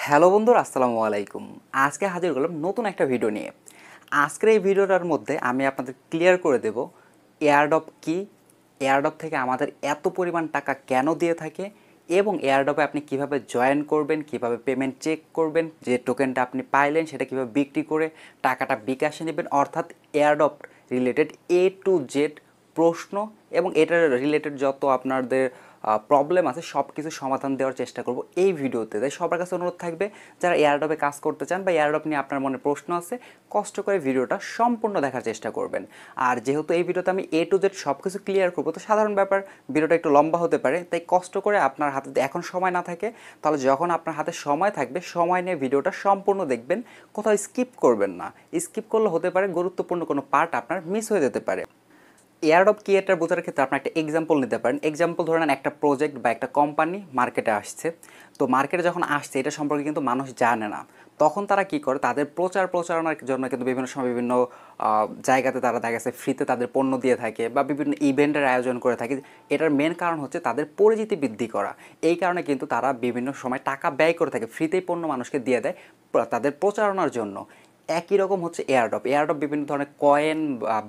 Hello বন্ধুরা, আসসালামু আলাইকুম। আজকে হাজির হলাম নতুন একটা ভিডিও নিয়ে। আজকের এই ভিডিওটার মধ্যে আমি আপনাদের ক্লিয়ার করে দেব এয়ারড্রপ কি, এয়ারড্রপ থেকে আমাদের এত পরিমাণ টাকা কেন দিয়ে থাকে এবং এয়ারড্রপে আপনি কিভাবে জয়েন করবেন, কিভাবে পেমেন্ট চেক করবেন, যে টোকেনটা আপনি পাইলেন সেটা কিভাবে বিক্রি করে টাকাটা বিকাশে নেবেন, অর্থাৎ airdrop related A to Z প্রশ্ন এবং এটার রিলেটেড যত আপনাদের প্রবলেম আছে সব কিছু সমাধান দেওয়ার চেষ্টা করব এই ভিডিওতে। তাই সবার কাছে অনুরোধ থাকবে, যারা এয়ারড্রপে কাজ করতে চান বা এয়ারড্রপ নিয়ে আপনার মনে প্রশ্ন আছে, কষ্ট করে ভিডিওটা সম্পূর্ণ দেখার চেষ্টা করবেন। আর যেহেতু এই ভিডিওতে আমি A to Z সব কিছু ক্লিয়ার করবো, তো সাধারণ ব্যাপার ভিডিওটা একটু লম্বা হতে পারে, তাই কষ্ট করে আপনার হাতে যদি এখন সময় না থাকে, তাহলে যখন আপনার হাতে সময় থাকবে সময় নিয়ে ভিডিওটা সম্পূর্ণ দেখবেন, কোথাও স্কিপ করবেন না। স্কিপ করলে হতে পারে গুরুত্বপূর্ণ কোনো পার্ট আপনার মিস হয়ে যেতে পারে। এয়ারড্রপ কি এটা বোঝার ক্ষেত্রে আপনার একটা এক্সাম্পল নিতে পারেন। এক্সাম্পল ধরে নেন, একটা প্রজেক্ট বা একটা কোম্পানি মার্কেটে আসছে। তো মার্কেটে যখন আসছে এটা সম্পর্কে কিন্তু মানুষ জানে না, তখন তারা কি করে, তাদের প্রচারণার জন্য কিন্তু বিভিন্ন সময় বিভিন্ন জায়গাতে তারা দেখা গেছে ফ্রিতে তাদের পণ্য দিয়ে থাকে বা বিভিন্ন ইভেন্টের আয়োজন করে থাকে। এটার মেন কারণ হচ্ছে তাদের পরিচিতি বৃদ্ধি করা। এই কারণে কিন্তু তারা বিভিন্ন সময় টাকা ব্যয় করে থাকে, ফ্রিতেই পণ্য মানুষকে দিয়ে দেয় তাদের প্রচারণার জন্য। একই রকম হচ্ছে এয়ারড্রপ। এয়ারড্রপ বিভিন্ন ধরনের কয়েন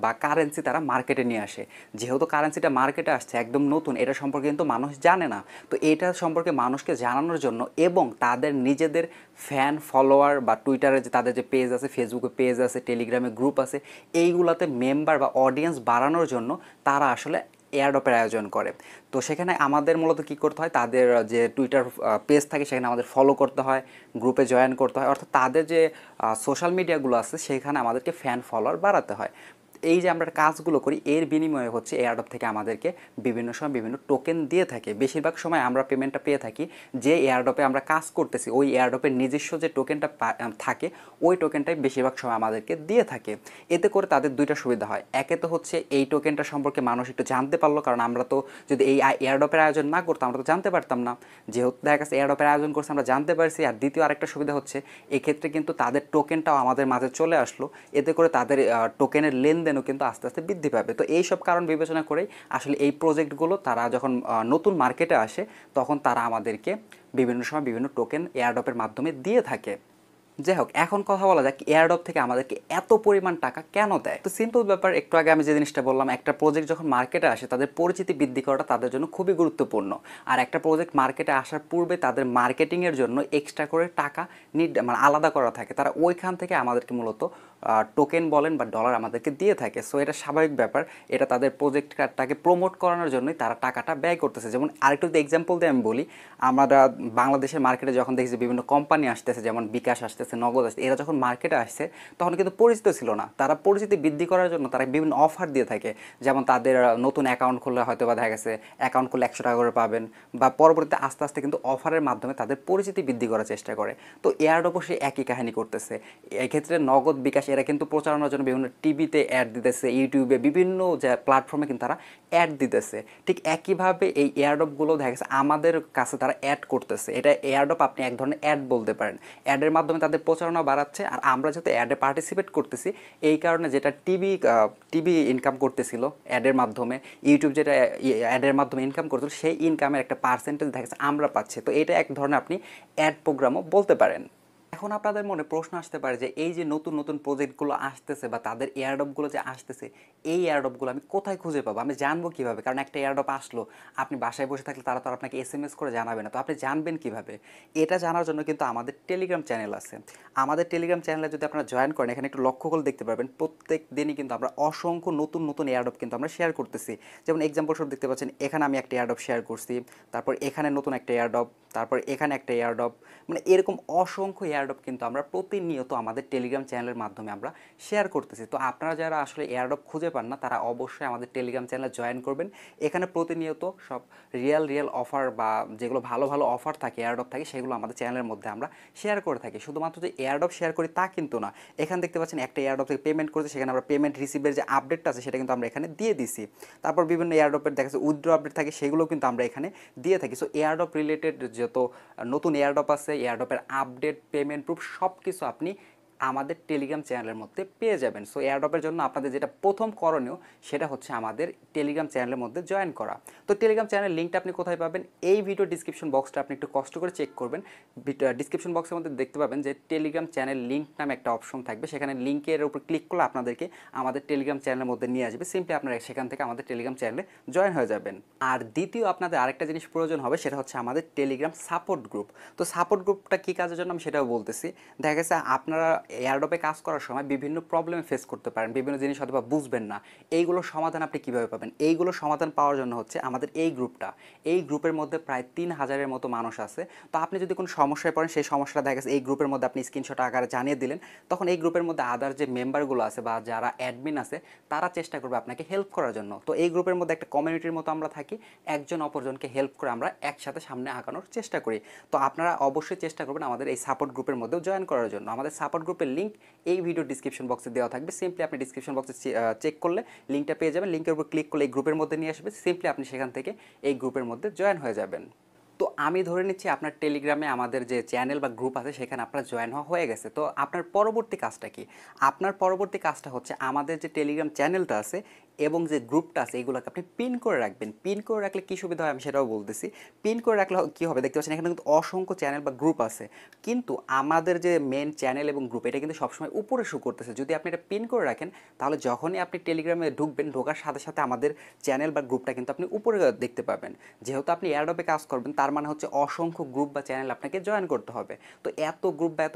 বা কারেন্সি তারা মার্কেটে নিয়ে আসে। যেহেতু কারেন্সিটা মার্কেটে আসছে একদম নতুন, এটা সম্পর্কে কিন্তু মানুষ জানে না। তো এটা সম্পর্কে মানুষকে জানানোর জন্য এবং তাদের নিজেদের ফ্যান ফলোয়ার বা টুইটারে যে তাদের যে পেজ আছে, ফেসবুকে পেজ আছে, টেলিগ্রামে গ্রুপ আছে, এইগুলাতে মেম্বার বা অডিয়েন্স বাড়ানোর জন্য তারা আসলে এয়ারড্রপের আয়োজন করে। তো সেখানে আমাদের মূলত কী করতে হয়, তাদের যে টুইটার পেজ থাকে সেখানে আমাদের ফলো করতে হয়, গ্রুপে জয়েন করতে হয়, অর্থাৎ তাদের যে সোশ্যাল মিডিয়াগুলো আছে সেখানে আমাদেরকে ফ্যান ফলোয়ার বাড়াতে হয়। এই যে আমরা কাজগুলো করি এর বিনিময়ে হচ্ছে এয়ারড্রপ থেকে আমাদেরকে বিভিন্ন সময় বিভিন্ন টোকেন দিয়ে থাকে। বেশিরভাগ সময় আমরা পেমেন্টটা পেয়ে থাকি যে এয়ারড্রপে আমরা কাজ করতেছি ওই এয়ারড্রপের নিজস্ব যে টোকেনটা থাকে ওই টোকেনটাই বেশিরভাগ সময় আমাদেরকে দিয়ে থাকে। এতে করে তাদের দুইটা সুবিধা হয়। একে তো হচ্ছে এই টোকেনটা সম্পর্কে মানুষ একটু জানতে পারলো, কারণ আমরা তো যদি এই এয়ারড্রপের আয়োজন না করতাম আমরা তো জানতে পারতাম না। যেহেতু দেখা গেছে এয়ারড্রপের আয়োজন করছে আমরা জানতে পারছি। আর দ্বিতীয় আরেকটা সুবিধা হচ্ছে এক্ষেত্রে কিন্তু তাদের টোকেনটাও আমাদের মাঝে চলে আসলো। এতে করে তাদের টোকেনের লেনদেনও কিন্তু আস্তে আস্তে বৃদ্ধি পাবে। তো এই সব কারণ বিবেচনা করেই আসলে এই প্রজেক্টগুলো তারা যখন নতুন মার্কেটে আসে তখন তারা আমাদেরকে বিভিন্ন সময় বিভিন্ন টোকেন এয়ারড্রপের মাধ্যমে দিয়ে থাকে। যাই হোক, এখন কথা বলা যাক এয়ারড্রপ থেকে আমাদেরকে এত পরিমাণ টাকা কেন দেয়। তো সিম্পল ব্যাপার, একটু আগে আমি যে জিনিসটা বললাম, একটা প্রজেক্ট যখন মার্কেটে আসে তাদের পরিচিতি বৃদ্ধি করাটা তাদের জন্য খুবই গুরুত্বপূর্ণ। আর একটা প্রজেক্ট মার্কেটে আসার পূর্বে তাদের মার্কেটিংয়ের জন্য এক্সট্রা করে টাকা মানে আলাদা করা থাকে। তারা ওইখান থেকে আমাদেরকে মূলত টোকেন বলেন বা ডলার আমাদেরকে দিয়ে থাকে। সো এটা স্বাভাবিক ব্যাপার, এটা তাদের প্রজেক্টটাকে প্রমোট করানোর জন্যই তারা টাকাটা ব্যয় করতেছে। যেমন আরেকটু যদি এক্সাম্পল দিয়ে আমি বলি, আমরা বাংলাদেশের মার্কেটে যখন দেখছি বিভিন্ন কোম্পানি আসতেছে, যেমন বিকাশ আসতেছে, নগদ আসছে, এরা যখন মার্কেটে আসছে তখন কিন্তু পরিচিত ছিল না। তারা পরিচিতি বৃদ্ধি করার জন্য তারা বিভিন্ন অফার দিয়ে থাকে। যেমন তাদের নতুন অ্যাকাউন্ট খুললে হয়তো বা দেখা গেছে অ্যাকাউন্ট খুললে 100 টাকা করে পাবেন, বা পরবর্তীতে আস্তে আস্তে কিন্তু অফারের মাধ্যমে তাদের পরিচিতি বৃদ্ধি করার চেষ্টা করে। তো এয়ারড্রপও সেই একই কাহিনী করতেছে। এক্ষেত্রে নগদ বিকাশ এরা কিন্তু প্রচারণার জন্য বিভিন্ন টিভিতে অ্যাড দিতেছে, ইউটিউবে বিভিন্ন যে প্ল্যাটফর্মে কিন্তু তারা অ্যাড দিতেছে। ঠিক একইভাবে এই এয়ারড্রপগুলো দেখা গেছে আমাদের কাছে তারা অ্যাড করতেছে। এটা এয়ারড্রপ আপনি এক ধরনের অ্যাড বলতে পারেন। অ্যাডের মাধ্যমে তাদের প্রচারণা বাড়াচ্ছে, আর আমরা যেহেতু অ্যাডে পার্টিসিপেট করতেছি এই কারণে যেটা টিভি ইনকাম করতেছিল অ্যাডের মাধ্যমে, ইউটিউব যেটা অ্যাডের মাধ্যমে ইনকাম করতেছিল, সেই ইনকামের একটা পার্সেন্টেজ দেখা গেছে আমরা পাচ্ছি। তো এটা এক ধরনের আপনি অ্যাড প্রোগ্রামও বলতে পারেন। এখন আপনাদের মনে প্রশ্ন আসতে পারে যে এই যে নতুন নতুন প্রজেক্টগুলো আসতেছে বা তাদের এয়ারড্রপগুলো যে আসতেছে, এই এয়ারড্রপগুলো আমি কোথায় খুঁজে পাবো, আমি জানবো কীভাবে? কারণ একটা এয়ারড্রপ আসলো, আপনি বাসায় বসে থাকলে তারা তো আর আপনাকে SMS করে জানাবে না, তো আপনি জানবেন কীভাবে? এটা জানার জন্য কিন্তু আমাদের টেলিগ্রাম চ্যানেল আছে। আমাদের টেলিগ্রাম চ্যানেলে যদি আপনারা জয়েন করেন, এখানে একটু লক্ষ্য করে দেখতে পারবেন প্রত্যেক দিনই কিন্তু আমরা অসংখ্য নতুন নতুন এয়ারড্রপ কিন্তু আমরা শেয়ার করতেছি। যেমন এক্সাম্পল স্বরূপ দেখতে পাচ্ছেন, এখানে আমি একটা এয়ারড্রপ শেয়ার করছি, তারপর এখানে নতুন একটা এয়ারড্রপ, তারপর এখানে একটা এয়ারড্রপ, মানে এরকম অসংখ্য এয়ারড্রপ কিন্তু আমরা প্রতিনিয়ত আমাদের টেলিগ্রাম চ্যানেলের মাধ্যমে আমরা শেয়ার করতেছি। তো আপনারা যারা আসলে এয়ারড্রপ খুঁজে পান না তারা অবশ্যই আমাদের টেলিগ্রাম চ্যানেলে জয়েন করবেন। এখানে প্রতিনিয়ত সব রিয়েল অফার বা যেগুলো ভালো ভালো অফার থাকে, এয়ারড্রপ থাকে, সেগুলো আমাদের চ্যানেলের মধ্যে আমরা শেয়ার করে থাকি। শুধুমাত্র যে এয়ারড্রপ শেয়ার করি তা কিন্তু না, এখানে দেখতে পাচ্ছেন একটা এয়ারড্রপ থেকে পেমেন্ট করেছে, সেখানে আমরা পেমেন্ট রিসিভের যে আপডেটটা আছে সেটা কিন্তু আমরা এখানে দিয়ে দিছি। তারপর বিভিন্ন এয়ারড্রপের দেখা যাচ্ছে উইথড্র আপডেট থাকে, সেগুলো কিন্তু আমরা এখানে দিয়ে থাকি। সো এয়ারড্রপ রিলেটেড যত নতুন এয়ারড্রপ আছে, এয়ারড্রপের আপডেট, পেমেন্ট প্রুফ সব কিছু আপনি আমাদের টেলিগ্রাম চ্যানেলের মধ্যে পেয়ে যাবেন। সো এয়ারড্রপের জন্য আপনাদের যেটা প্রথম করণীয় সেটা হচ্ছে আমাদের টেলিগ্রাম চ্যানেলের মধ্যে জয়েন করা। তো টেলিগ্রাম চ্যানেলের লিঙ্কটা আপনি কোথায় পাবেন? এই ভিডিও ডিসক্রিপশন বক্সটা আপনি একটু কষ্ট করে চেক করবেন। ডিসক্রিপশন বক্সের মধ্যে দেখতে পাবেন যে টেলিগ্রাম চ্যানেল লিঙ্ক নামে একটা অপশন থাকবে, সেখানে লিঙ্কের উপর ক্লিক করলে আপনাদেরকে আমাদের টেলিগ্রাম চ্যানেলের মধ্যে নিয়ে আসবে। সিম্পলি আপনারা সেখান থেকে আমাদের টেলিগ্রাম চ্যানেলে জয়েন হয়ে যাবেন। আর দ্বিতীয় আপনাদের আরেকটা জিনিস প্রয়োজন হবে, সেটা হচ্ছে আমাদের টেলিগ্রাম সাপোর্ট গ্রুপ। তো সাপোর্ট গ্রুপটা কী কাজের জন্য আমি সেটাও বলতেছি। দেখা গেছে আপনারা এয়ারড্রপে কাজ করার সময় বিভিন্ন প্রবলেম ফেস করতে পারেন, বিভিন্ন জিনিস হয়তো বা বুঝবেন না। এইগুলোর সমাধান আপনি কীভাবে পাবেন? এইগুলোর সমাধান পাওয়ার জন্য হচ্ছে আমাদের এই গ্রুপটা। এই গ্রুপের মধ্যে প্রায় 3000-এর মতো মানুষ আছে। তো আপনি যদি কোনো সমস্যায় পড়েন, সেই সমস্যাটা দেখা গেছে এই গ্রুপের মধ্যে আপনি স্ক্রিনশট আকারে জানিয়ে দিলেন, তখন এই গ্রুপের মধ্যে আদার যে মেম্বারগুলো আছে বা যারা অ্যাডমিন আছে তারা চেষ্টা করবে আপনাকে হেল্প করার জন্য। তো এই গ্রুপের মধ্যে একটা কমিউনিটির মতো আমরা থাকি, একজন অপরজনকে হেল্প করে আমরা একসাথে সামনে আগানোর চেষ্টা করি। তো আপনারা অবশ্যই চেষ্টা করবেন আমাদের এই সাপোর্ট গ্রুপের মধ্যেও জয়েন করার জন্য। আমাদের সাপোর্ট গ্রুপের লিঙ্ক এই ভিডিও ডিসক্রিপশন বক্সে দেওয়া থাকবে। সিম্পলি আপনি ডিসক্রিপশন বক্সে চেক করলে লিঙ্কটা পেয়ে যাবেন, লিঙ্কের উপর ক্লিক করলে এই গ্রুপের মধ্যে নিয়ে আসবে। সিম্পলি আপনি সেখান থেকে এই গ্রুপের মধ্যে জয়েন হয়ে যাবেন। তো আমি ধরে নিচ্ছি আপনার টেলিগ্রামে আমাদের যে চ্যানেল বা গ্রুপ আছে সেখানে আপনার জয়েন হওয়া হয়ে গেছে। তো আপনার পরবর্তী কাজটা কি? আপনার পরবর্তী কাজটা হচ্ছে আমাদের যে টেলিগ্রাম চ্যানেলটা আছে এবং যে গ্রুপটা আছে এইগুলোকে আপনি পিন করে রাখবেন। পিন করে রাখলে কী সুবিধা হয় আমি সেটাও বলতেছি। পিন করে রাখলে কী হবে দেখতে পাচ্ছেন এখানে কিন্তু অসংখ্য চ্যানেল বা গ্রুপ আছে, কিন্তু আমাদের যে মেন চ্যানেল এবং গ্রুপ এটা কিন্তু সবসময় উপরে শো করতেছে। যদি আপনি এটা পিন করে রাখেন তাহলে যখনই আপনি টেলিগ্রামে ঢুকবেন, ঢোকার সাথে সাথে আমাদের চ্যানেল বা গ্রুপটা কিন্তু আপনি উপরে দেখতে পাবেন। যেহেতু আপনি এয়ারড্রপে কাজ করবেন তার মানে হচ্ছে অসংখ্য গ্রুপ বা চ্যানেল আপনাকে জয়েন করতে হবে। তো এত গ্রুপ বা এত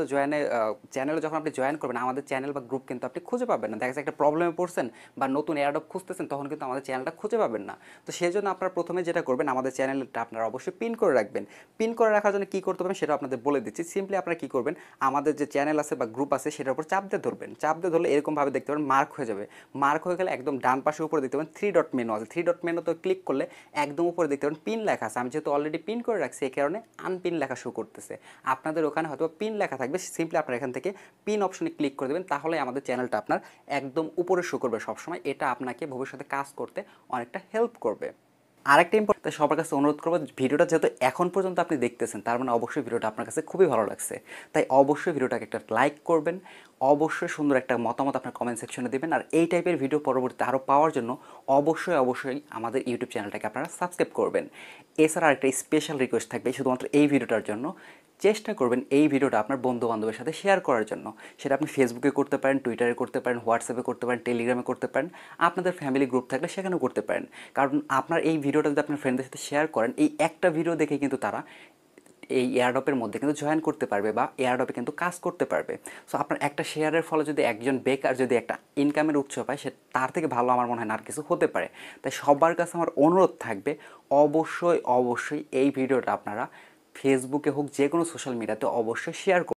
চ্যানেলে যখন আপনি জয়েন করবেন আমাদের চ্যানেল বা গ্রুপ কিন্তু আপনি খুঁজে পাবেন না। দেখা যাচ্ছে একটা প্রবলেমে পড়ছেন বা নতুন এয়ারড্রপ খুঁজতেছেন, তখন কিন্তু আমাদের চ্যানেলটা খুঁজে পাবেন না। তো সেই জন্য আপনারা প্রথমে যেটা করবেন, আমাদের চ্যানেলটা আপনারা অবশ্যই পিন করে রাখবেন। পিন করে রাখার জন্য কী করতে হবে সেটা আপনাদের বলে দিচ্ছি। সিম্পলি আপনারা কী করবেন, আমাদের যে চ্যানেল আছে বা গ্রুপ আছে সেটার উপর চাপ দিয়ে ধরবেন। চাপ দিয়ে ধরলে এরকমভাবে দেখতে পাবেন মার্ক হয়ে যাবে। মার্ক হয়ে গেলে একদম ডান পাশে উপরে দেখতে পাবেন 3 ডট মেনু আছে। 3 ডট মেনুতে ক্লিক করলে একদম উপরে দেখতে পাবেন পিন লেখা আছে। আমি যেহেতু অলরেডি পিন করে রাখছি এই কারণে আনপিন লেখা শো করতেছে। আপনাদের ওখানে হয়তো পিন লেখা থাকবে, সিম্পলি আপনারা এখান থেকে পিন অপশনে ক্লিক করে দেবেন, তাহলে আমাদের চ্যানেলটা আপনার একদম উপরে শো করবে সবসময়। এটা আপনাকে ভবিষ্যতে কাজ করতে অনেকটা হেল্প করবে। আরেকটা ইম্পর্টেন্ট, সবার কাছে অনুরোধ করবো, ভিডিওটা যেহেতু এখন পর্যন্ত আপনি দেখতেছেন তার মানে অবশ্যই ভিডিওটা আপনার কাছে খুবই ভালো লাগছে। তাই অবশ্যই ভিডিওটাকে একটা লাইক করবেন, অবশ্যই সুন্দর একটা মতামত আপনার কমেন্ট সেকশনে দেবেন। আর এই টাইপের ভিডিও পরবর্তীতে আরও পাওয়ার জন্য অবশ্যই আমাদের ইউটিউব চ্যানেলটাকে আপনারা সাবস্ক্রাইব করবেন। এছাড়া আরেকটা স্পেশাল রিকোয়েস্ট থাকবে শুধুমাত্র এই ভিডিওটার জন্য, চেষ্টা করবেন এই ভিডিওটা আপনার বন্ধু বান্ধবের সাথে শেয়ার করার জন্য। সেটা আপনি ফেসবুকে করতে পারেন, টুইটারে করতে পারেন, হোয়াটসঅ্যাপে করতে পারেন, টেলিগ্রামে করতে পারেন, আপনাদের ফ্যামিলি গ্রুপ থাকলে সেখানেও করতে পারেন। কারণ আপনার এই ভিডিওটা যদি আপনার ফ্রেন্ডদের সাথে শেয়ার করেন, এই একটা ভিডিও দেখে কিন্তু তারা এই এয়ারড্রপের মধ্যে কিন্তু জয়েন করতে পারবে বা এয়ারড্রপে কিন্তু কাজ করতে পারবে। সো আপনার একটা শেয়ারের ফলে যদি একজন বেকার যদি একটা ইনকামের উৎস পায়, সে তার থেকে ভালো আমার মনে হয় না আর কিছু হতে পারে। তাই সবার কাছে আমার অনুরোধ থাকবে অবশ্যই এই ভিডিওটা আপনারা ফেসবুকে হোক যে কোনো সোশ্যাল মিডিয়াতে অবশ্যই শেয়ার করুন।